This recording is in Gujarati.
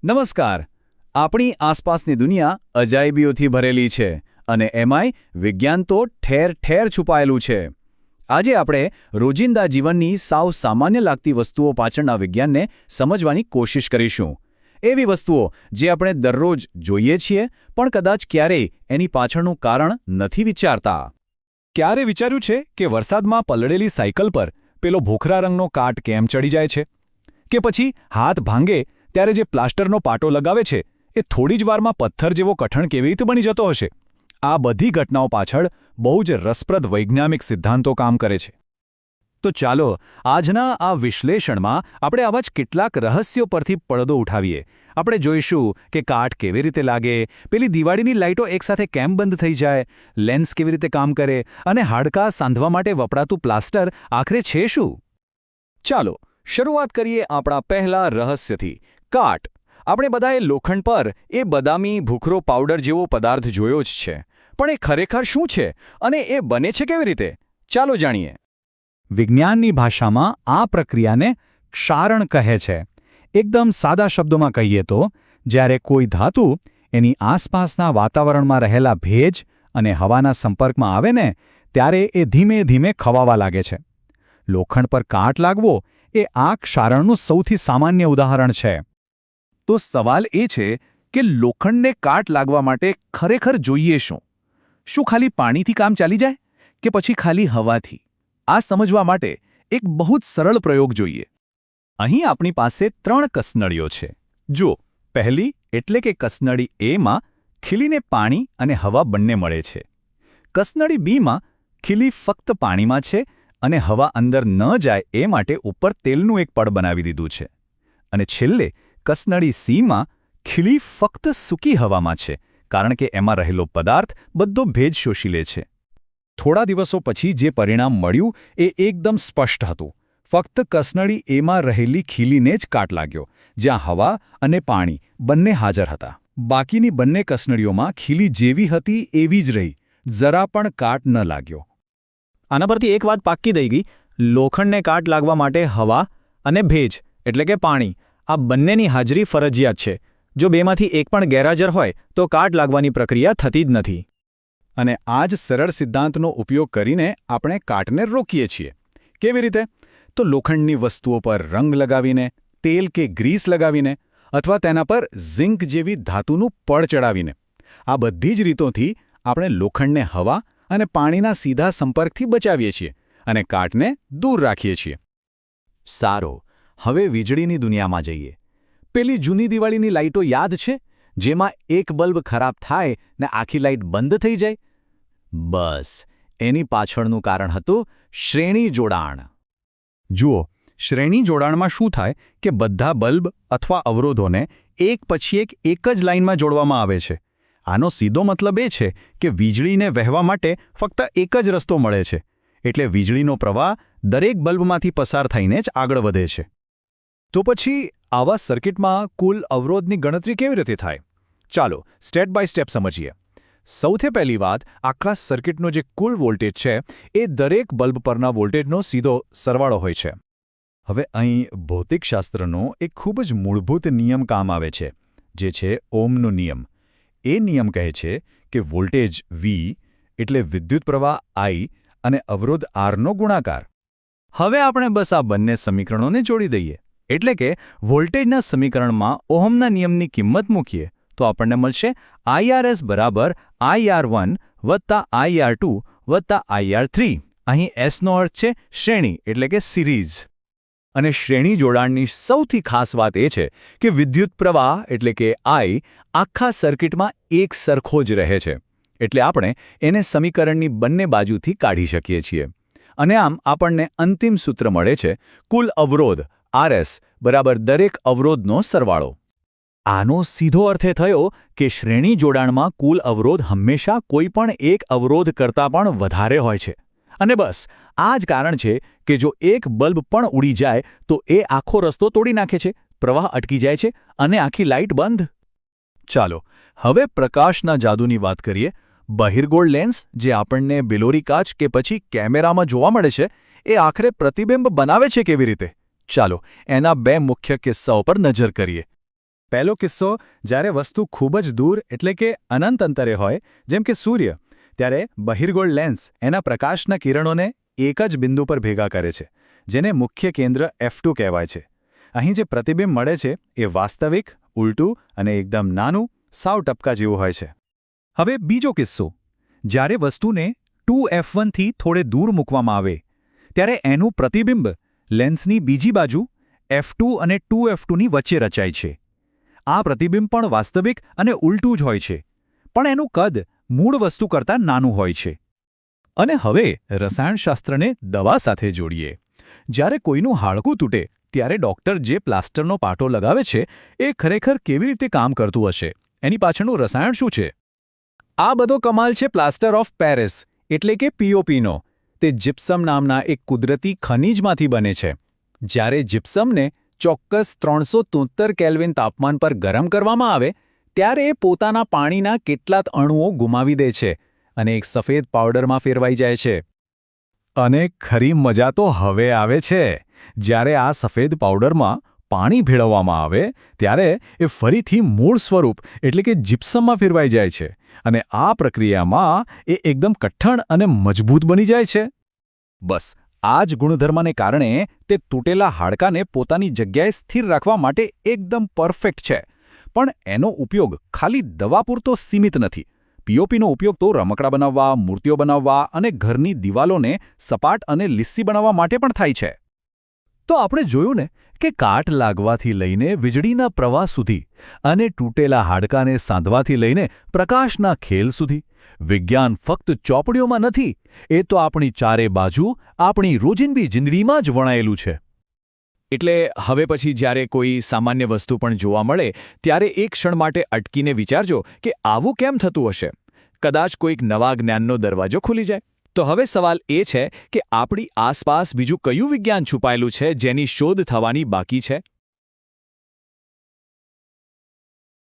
નમસ્કાર. આપણી આસપાસની દુનિયા અજાયબીઓથી ભરેલી છે અને એમાંય વિજ્ઞાન તો ઠેર ઠેર છુપાયેલું છે. આજે આપણે રોજિંદા જીવનની સાવ સામાન્ય લાગતી વસ્તુઓ પાછળના વિજ્ઞાનને સમજવાની કોશિશ કરીશું. એવી વસ્તુઓ જે આપણે દરરોજ જોઈએ છીએ પણ કદાચ ક્યારેય એની પાછળનું કારણ નથી વિચારતા. ક્યારે વિચાર્યું છે કે વરસાદમાં પલળેલી સાયકલ પર પેલો ભૂખરા રંગનો કાટ કેમ ચડી જાય છે? કે પછી હાથ ભાંગે ત્યારે જે પ્લાસ્ટરનો પાટો લગાવે છે એ થોડી જ વારમાં પથ્થર જેવો કઠણ કેવી રીતે બની જતો હશે? આ બધી ઘટનાઓ પાછળ બહુ જ રસપ્રદ વૈજ્ઞાનિક સિદ્ધાંતો કામ કરે છે. તો ચાલો આજના આ વિશ્લેષણમાં આપણે આવા જ કેટલાક રહસ્યો પરથી પડદો ઉઠાવીએ. આપણે જોઈશું કે કાટ કેવી રીતે લાગે, પેલી દિવાળીની લાઇટો એકસાથે કેમ બંધ થઈ જાય, લેન્સ કેવી રીતે કામ કરે અને હાડકાં સાંધવા માટે વપરાતું પ્લાસ્ટર આખરે છે શું? ચાલો શરૂઆત કરીએ આપણા પહેલા રહસ્યથી. કાટ. આપણે બધાએ લોખંડ પર એ બદામી ભૂખરો પાવડર જેવો પદાર્થ જોયો જ છે, પણ એ ખરેખર શું છે અને એ બને છે કેવી રીતે? ચાલો જાણીએ. વિજ્ઞાનની ભાષામાં આ પ્રક્રિયાને ક્ષારણ કહે છે. એકદમ સાદા શબ્દોમાં કહીએ તો જ્યારે કોઈ ધાતુ એની આસપાસના વાતાવરણમાં રહેલા ભેજ અને હવાના સંપર્કમાં આવે ને ત્યારે એ ધીમે ધીમે ખવાવા લાગે છે. લોખંડ પર કાટ લાગવો એ આ ક્ષારણનું સૌથી સામાન્ય ઉદાહરણ છે. તો સવાલ એ છે કે લોખંડને કાટ લાગવા માટે ખરેખર જોઈએ શું? શું ખાલી પાણીથી કામ ચાલી જાય કે પછી ખાલી હવાથી? આ સમજવા માટે એક બહુ જ સરળ પ્રયોગ જોઈએ. અહીં આપણી પાસે 3 કસનળીઓ છે. જુઓ, પહેલી એટલે કે કસનળી એમાં ખીલીને પાણી અને હવા બંને મળે છે. કસનળી બીમાં ખીલી ફક્ત પાણીમાં છે અને હવા અંદર ન જાય એ માટે ઉપર તેલનું એક પડ બનાવી દીધું છે. અને છેલ્લે કસનળી સીમાં ખીલી ફક્ત સૂકી હવામાં છે, કારણ કે એમાં રહેલો પદાર્થ બધો ભેજ શોષી લે છે. થોડા દિવસો પછી જે પરિણામ મળ્યું એ એકદમ સ્પષ્ટ હતું. ફક્ત કસનળી એમાં રહેલી ખીલીને જ કાટ લાગ્યો, જ્યાં હવા અને પાણી બંને હાજર હતા. બાકીની બંને કસનળીઓમાં ખીલી જેવી હતી એવી જ રહી, જરા પણ કાટ ન લાગ્યો. આના પરથી એક વાત પાક્કી થઈ ગઈ: લોખંડને કાટ લાગવા માટે હવા અને ભેજ એટલે કે પાણી આ બંનેની હાજરી ફરજિયાત છે. જો બેમાંથી એક પણ ગેરહાજર હોય તો કાટ લાગવાની પ્રક્રિયા થતી જ નથી. અને આ જ સરળ સિદ્ધાંતનો ઉપયોગ કરીને આપણે કાટને રોકીએ છીએ. કેવી રીતે? તો લોખંડની વસ્તુઓ પર રંગ લગાવીને, તેલ કે ગ્રીસ લગાવીને અથવા તેના પર ઝિંક જેવી ધાતુનું પડ ચડાવીને. આ બધી જ રીતોથી આપણે લોખંડને હવા અને પાણીના સીધા સંપર્કથી બચાવીએ છીએ અને કાટને દૂર રાખીએ છીએ. સારું, હવે વીજળીની દુનિયામાં જઈએ. પેલી જૂની દિવાળીની લાઇટો યાદ છે, જેમાં એક બલ્બ ખરાબ થાય ને આખી લાઇટ બંધ થઈ જાય? બસ એની પાછળનું કારણ હતું શ્રેણી જોડાણ. જુઓ, શ્રેણી જોડાણમાં શું થાય કે બધા બલ્બ અથવા અવરોધોને એક પછી એક જ લાઇનમાં જોડવામાં આવે છે. આનો સીધો મતલબ એ છે કે વીજળીને વહેવા માટે ફક્ત એક જ રસ્તો મળે છે, એટલે વીજળીનો પ્રવાહ દરેક બલ્બમાંથી પસાર થઈને જ આગળ વધે છે. તો પછી આવા સર્કિટમાં કુલ અવરોધની ગણતરી કેવી રીતે થાય? ચાલો સ્ટેપ બાય સ્ટેપ સમજીએ. સૌથી પહેલી વાત, આખા સર્કિટનો જે કુલ વોલ્ટેજ છે એ દરેક બલ્બ પરના વોલ્ટેજનો સીધો સરવાળો હોય છે. હવે અહીં ભૌતિકશાસ્ત્રનો એક ખૂબ જ મૂળભૂત નિયમ કામ આવે છે, જે છે ઓહમનો નિયમ. એ નિયમ કહે છે કે વોલ્ટેજ V એટલે વિદ્યુત પ્રવાહ I અને અવરોધ R નો ગુણાકાર. હવે આપણે બસ આ બંને સમીકરણોને જોડી દઈએ, એટલે કે વોલ્ટેજના સમીકરણમાં ઓહમના નિયમની કિંમત મૂકીએ તો આપણને મળશે IRS બરાબર IR1 વત્તા IR2 વત્તા IR3. અહીં Sનો અર્થ છે શ્રેણી એટલે કે સિરીઝ. અને શ્રેણી જોડાણની સૌથી ખાસ વાત એ છે કે વિદ્યુત પ્રવાહ એટલે કે I આખા સર્કિટમાં એક સરખો જ રહે છે, એટલે આપણે એને સમીકરણની બંને બાજુથી કાઢી શકીએ છીએ. અને આમ આપણને અંતિમ સૂત્ર મળે છે કુલ અવરોધ RS બરાબર દરેક અવરોધનો સરવાળો. આનો સીધો અર્થ એ થયો કે શ્રેણી જોડાણમાં કુલ અવરોધ હંમેશા કોઈ પણ એક અવરોધ કરતાં પણ વધારે હોય છે. અને બસ આ જ કારણ છે કે જો એક બલ્બ પણ ઉડી જાય તો એ આખો રસ્તો તોડી નાખે છે, પ્રવાહ અટકી જાય છે અને આખી લાઇટ બંધ. ચાલો હવે પ્રકાશના જાદુની વાત કરીએ. બહિર્ગોળ લેન્સ જે આપણને બિલોરી કાચ કે પછી કેમેરામાં જોવા મળે છે એ આખરે પ્રતિબિંબ બનાવે છે કેવી રીતે? ચાલો એના 2 મુખ્ય કિસ્સાઓ પર નજર કરીએ. પહેલો કિસ્સો, જ્યારે વસ્તુ ખૂબ જ દૂર એટલે કે અનંત અંતરે હોય, જેમ કે સૂર્ય, ત્યારે બહિર્ગોળ લેન્સ એના પ્રકાશના કિરણોને એક જ બિંદુ પર ભેગા કરે છે, જેને મુખ્ય કેન્દ્ર F2 કહેવાય છે. અહીં જે પ્રતિબિંબ મળે છે એ વાસ્તવિક, ઉલટું અને એકદમ નાનું, સાવ ટપકા જેવું હોય છે. હવે બીજો કિસ્સો, જ્યારે વસ્તુને 2F1 થી થોડે દૂર મૂકવામાં આવે, ત્યારે એનું પ્રતિબિંબ લેન્સની બીજી બાજુ F2 અને 2F2ની વચ્ચે રચાય છે. આ પ્રતિબિંબ પણ વાસ્તવિક અને ઉલટું જ હોય છે, પણ એનું કદ મૂળ વસ્તુ કરતાં નાનું હોય છે. અને હવે રસાયણશાસ્ત્રને દવા સાથે જોડીએ. જ્યારે કોઈનું હાડકું તૂટે ત્યારે ડૉક્ટર જે પ્લાસ્ટરનો પાટો લગાવે છે એ ખરેખર કેવી રીતે કામ કરતું હશે? એની પાછળનું રસાયણ શું છે? આ બધો કમાલ છે પ્લાસ્ટર ઓફ પેરિસ એટલે કે POPનો. તે જીપ્સમ નામના એક કુદરતી ખનિજમાંથી બને છે. જ્યારે જીપ્સમને ચોક્કસ 373 કેલ્વિન તાપમાન પર ગરમ કરવામાં આવે ત્યારે એ પોતાના પાણીના કેટલાક અણુઓ ગુમાવી દે છે અને એક સફેદ પાવડરમાં ફેરવાઈ જાય છે. અને ખરી મજા તો હવે આવે છે. જ્યારે આ સફેદ પાવડરમાં પાણી ભેળવવામાં આવે ત્યારે એ ફરીથી મૂળ સ્વરૂપ એટલે કે જીપ્સમમાં ફેરવાઈ જાય છે અને આ પ્રક્રિયામાં એ એકદમ કઠણ અને મજબૂત બની જાય છે. બસ આ જ ગુણધર્મને કારણે તે તૂટેલા હાડકાને પોતાની જગ્યાએ સ્થિર રાખવા માટે એકદમ પરફેક્ટ છે. પણ એનો ઉપયોગ ખાલી દવા પૂરતો સીમિત નથી. POPનો ઉપયોગ તો રમકડાં બનાવવા, મૂર્તિઓ બનાવવા અને ઘરની દિવાલોને સપાટ અને લીસ્સી બનાવવા માટે પણ થાય છે. તો આપણે જોયું ને કે કાટ લાગવાથી લઈને વીજળીના પ્રવાહ સુધી અને તૂટેલા હાડકાને સાંધવાથી લઈને પ્રકાશના ખેલ સુધી વિજ્ઞાન ફક્ત ચોપડીઓમાં નથી, એ તો આપણી ચારે બાજુ આપણી રોજિંદી જિંદગીમાં જ વણાયેલું છે. એટલે હવે પછી જ્યારે કોઈ સામાન્ય વસ્તુ પણ જોવા મળે ત્યારે એક ક્ષણ માટે અટકીને વિચારજો કે આવું કેમ થતું હશે. કદાચ કોઈક નવા જ્ઞાનનો દરવાજો ખુલી જાય. તો હવે સવાલ એ છે કે આપણી આસપાસ બીજું કયું વિજ્ઞાન છુપાયેલું છે જેની શોધ થવાની બાકી છે?